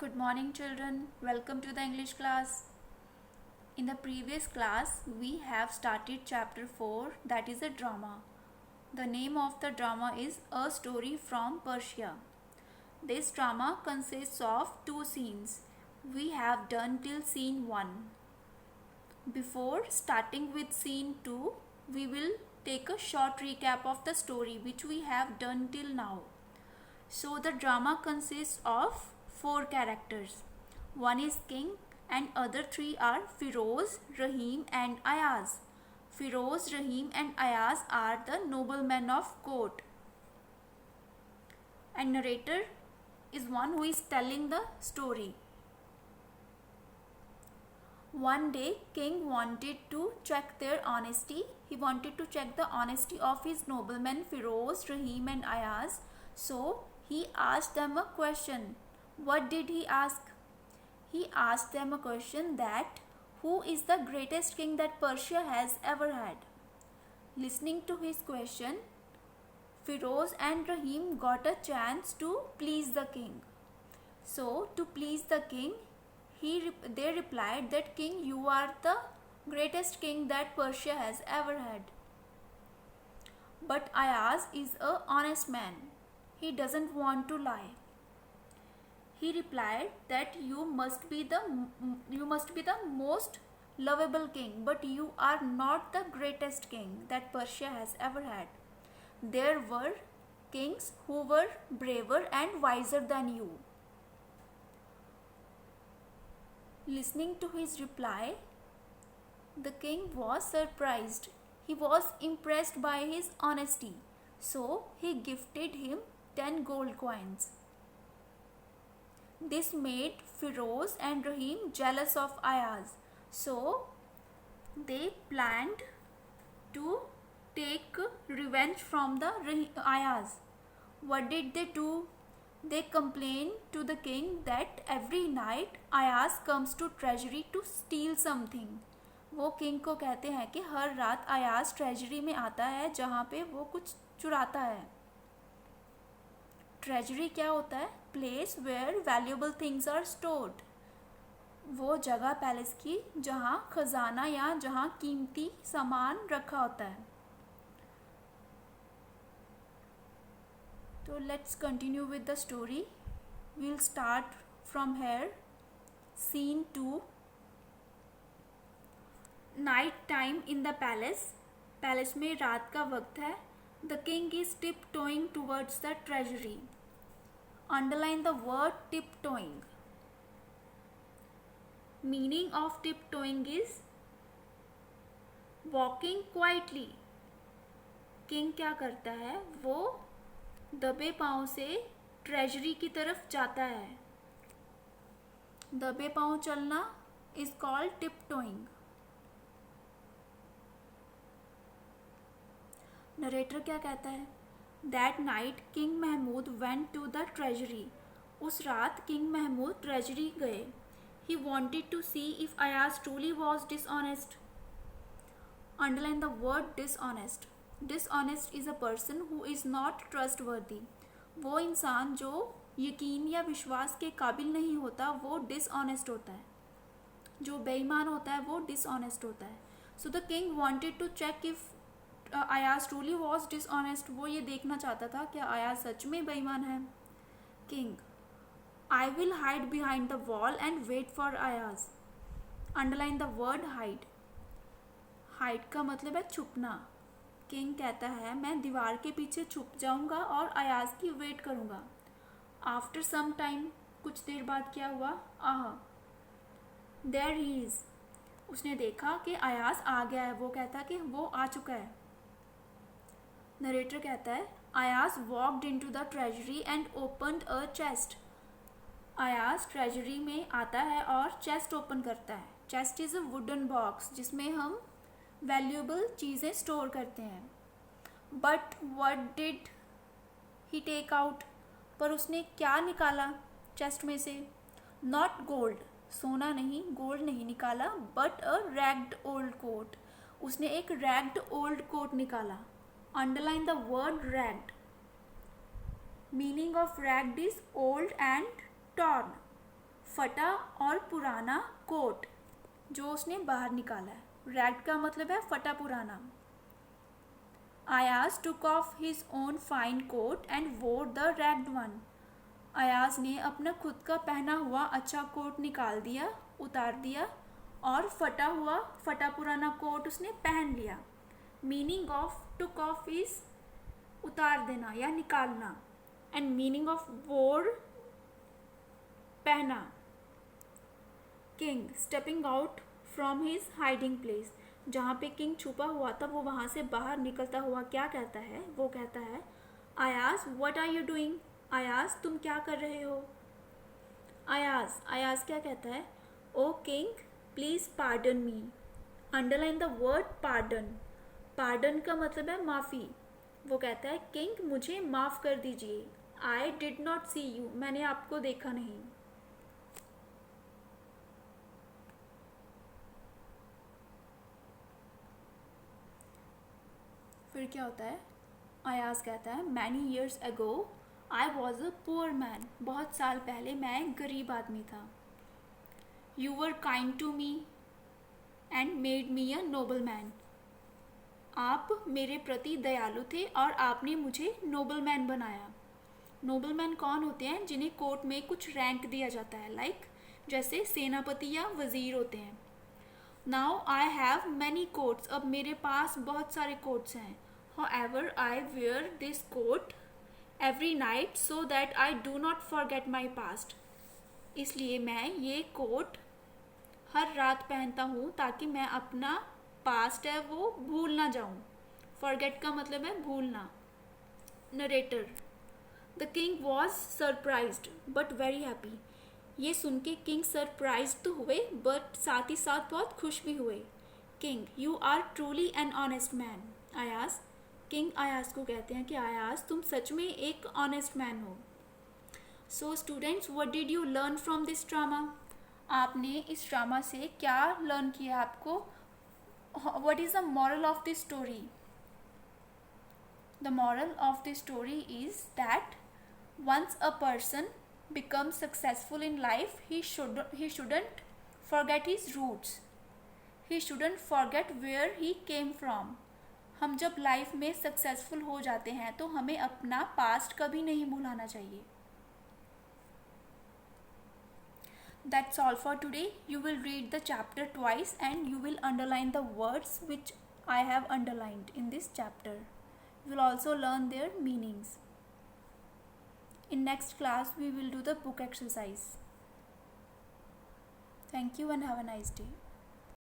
Good morning, children. Welcome to the English class. In the previous class, we have started chapter 4, that is a drama. The name of the drama is A Story from Persia. This drama consists of two scenes. We have done till scene 1. Before starting with scene 2, we will take a short recap of the story which we have done till now. So the drama consists of 4 characters. One is king and other 3 are Firoz, Rahim and Ayaz. Firoz, Rahim and Ayaz are the noblemen of court. And narrator is one who is telling the story. One day, king wanted to check their honesty. He wanted to check the honesty of his noblemen Firoz, Rahim and Ayaz. So he asked them a question. What did he ask? He asked them a question that who is the greatest king that Persia has ever had? Listening to his question, Firoz and Rahim got a chance to please the king. So to please the king, they replied that king, you are the greatest king that Persia has ever had. But Ayaz is an honest man. He doesn't want to lie. He replied that you must be the most lovable king, but you are not the greatest king that Persia has ever had. There were kings who were braver and wiser than you. Listening to his reply, the king was surprised. He was impressed by his honesty. So he gifted him 10 gold coins. This made Firoz and Rahim jealous of Ayaz. So they planned to take revenge from the Ayaz. What did they do? They complained to the king that every night Ayaz comes to treasury to steal something. वो king को कहते हैं कि हर रात Ayaz treasury में आता है जहाँ पे वो कुछ चुराता है. ट्रेजरी क्या होता है? Place where valuable things are stored. वो जगह पैलेस की जहाँ खजाना या जहाँ कीमती सामान रखा होता है. तो let's continue with the story. We'll start from here. Scene 2. Night time in the palace. Palace में रात का वक्त है. The king is tiptoeing towards the treasury. Underline the word tiptoeing. Meaning of tiptoeing is walking quietly. King क्या करता है? वो दबे पाँव से ट्रेजरी की तरफ जाता है. दबे पाँव चलना is called tiptoeing. नरेटर क्या कहता है? That night King Mahmud went to the treasury. उस रात किंग महमूद ट्रेजरी गए. He wanted to see if Ayaz truly was dishonest. Underline the word dishonest. Dishonest is a person who is not trustworthy. वो इंसान जो यकीन या विश्वास के काबिल नहीं होता वो dishonest होता है. जो बेईमान होता है वो dishonest होता है. So the king wanted to check if Ayaz truly was dishonest. वो ये देखना चाहता था कि अयाज सच में बेईमान है. King, I will hide behind the wall and wait for Ayaz. Underline the word hide. Hide का मतलब है छुपना. King कहता है मैं दीवार के पीछे छुप जाऊंगा और अयाज की वेट करूंगा. After some time, कुछ देर बाद क्या हुआ? There he is. उसने देखा कि अयाज आ गया है. वो कहता है कि वो आ चुका है. नरेटर कहता है Ayaz walked into the treasury and opened a chest. Ayaz treasury में आता है और चेस्ट ओपन करता है. Chest is a wooden box जिसमें हम वैल्यूएबल चीज़ें स्टोर करते हैं. But what did he take out? पर उसने क्या निकाला चेस्ट में से? नॉट गोल्ड, सोना नहीं, गोल्ड नहीं निकाला, but a ragged old coat. उसने एक रैग्ड ओल्ड कोट निकाला. Underline the word ragged. Meaning of ragged is old and torn. फटा और पुराना कोट जो उसने बाहर निकाला है. रैग्ड का मतलब है फटा पुराना. Ayaz took off his own fine coat and wore the ragged one. Ayaz ने अपना खुद का पहना हुआ अच्छा कोट निकाल दिया, उतार दिया और फटा पुराना कोट उसने पहन लिया. Meaning of took off is उतार देना या निकालना, एंड मीनिंग ऑफ wore पहना. King stepping out from his hiding place. जहाँ पे किंग छुपा हुआ था वो वहाँ से बाहर निकलता हुआ क्या कहता है? वो कहता है Ayaz what are you doing. Ayaz तुम क्या कर रहे हो? अयाज क्या कहता है? O king please pardon me. Underline the word pardon. Pardon का मतलब है माफ़ी. वो कहता है किंग मुझे माफ़ कर दीजिए. I did not see you. मैंने आपको देखा नहीं. फिर क्या होता है? अयाज कहता है many years ago I was a poor man. बहुत साल पहले मैं एक गरीब आदमी था. You were kind to me and made me a noble man. आप मेरे प्रति दयालु थे और आपने मुझे नोबल मैन बनाया. नोबल मैन कौन होते हैं? जिन्हें कोर्ट में कुछ रैंक दिया जाता है, लाइक जैसे सेनापति या वजीर होते हैं. Now I have many quotes. अब मेरे पास बहुत सारे कोट्स हैं. However, I wear this coat every night so that I do not forget my past. इसलिए मैं ये कोट हर रात पहनता हूँ ताकि मैं अपना पास्ट है वो भूल ना जाऊँ. Forget का मतलब है भूलना. Narrator. The king was surprised but very happy. ये सुन के किंग सरप्राइज तो हुए बट साथ ही साथ बहुत खुश भी हुए. King you are truly an honest man. Ayaz. King Ayaz को कहते हैं कि अयाज तुम सच में एक ऑनेस्ट मैन हो. So students what did you learn from this drama. आपने इस ड्रामा से क्या लर्न किया? आपको what is the moral of this story? The moral of this story is that once a person becomes successful in life, he shouldn't forget his roots. He shouldn't forget where he came from. हम जब life में successful हो जाते हैं तो हमें अपना past कभी नहीं भुलाना चाहिए. That's all for today. You will read the chapter twice and you will underline the words which I have underlined in this chapter. You will also learn their meanings. In next class, we will do the book exercise. Thank you and have a nice day.